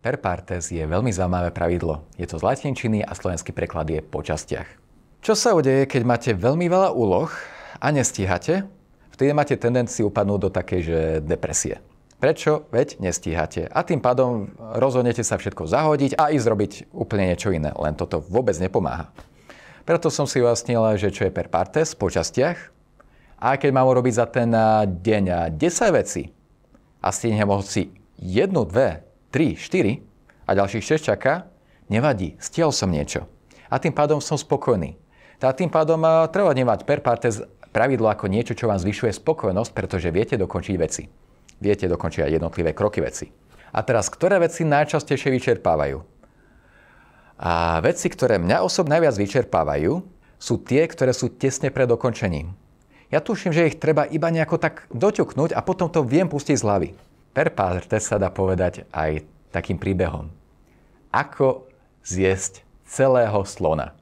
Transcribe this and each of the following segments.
Per partes je veľmi zaujímavé pravidlo. Je to z latinčiny a slovenský preklad je po častiach. Čo sa udeje, keď máte veľmi veľa úloh a nestíhate? Vtedy máte tendenciu upadnúť do takej, že depresie. Prečo? Veď nestíhate. A tým pádom rozhodnete sa všetko zahodiť a ísť robiť úplne niečo iné. Len toto vôbec nepomáha. Preto som si ujasnil, že čo je per partes po častiach. A keď mám urobiť za ten deň 10 vecí a stihnem hoci 1, 2, 3, 4 a ďalších 6 čaká, nevadí, stihol som niečo. A tým pádom som spokojný. A tým pádom treba vnímať per partes pravidlo ako niečo, čo vám zvyšuje spokojnosť, pretože viete dokončiť veci. Viete dokončiť aj jednotlivé kroky veci. A teraz, ktoré veci najčastejšie vyčerpávajú? A veci, ktoré mňa osobne najviac vyčerpávajú, sú tie, ktoré sú tesne pred dokončením. Ja tuším, že ich treba iba nejako tak doťuknúť a potom to viem pustiť z hlavy. Per partes sa dá povedať aj takým príbehom. Ako zjesť celého slona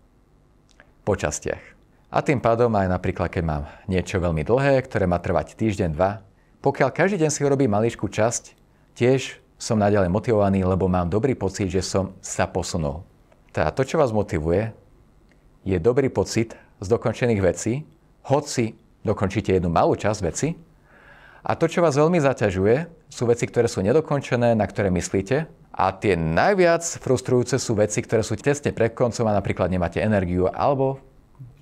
po častiach. A tým pádom aj napríklad, keď mám niečo veľmi dlhé, ktoré má trvať týždeň, 2, pokiaľ každý deň si urobím maličkú časť, tiež som naďalej motivovaný, lebo mám dobrý pocit, že som sa posunul. Teda to, čo vás motivuje, je dobrý pocit z dokončených vecí, hoci dokončíte jednu malú časť veci. A to, čo vás veľmi zaťažuje, sú veci, ktoré sú nedokončené, na ktoré myslíte. A tie najviac frustrujúce sú veci, ktoré sú tesne pred koncom a napríklad nemáte energiu alebo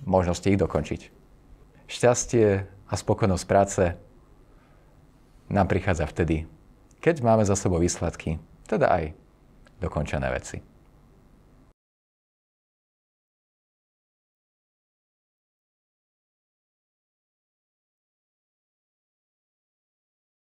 možnosti ich dokončiť. Šťastie a spokojnosť práce nám prichádza vtedy, keď máme za sebou výsledky, teda aj dokončené veci.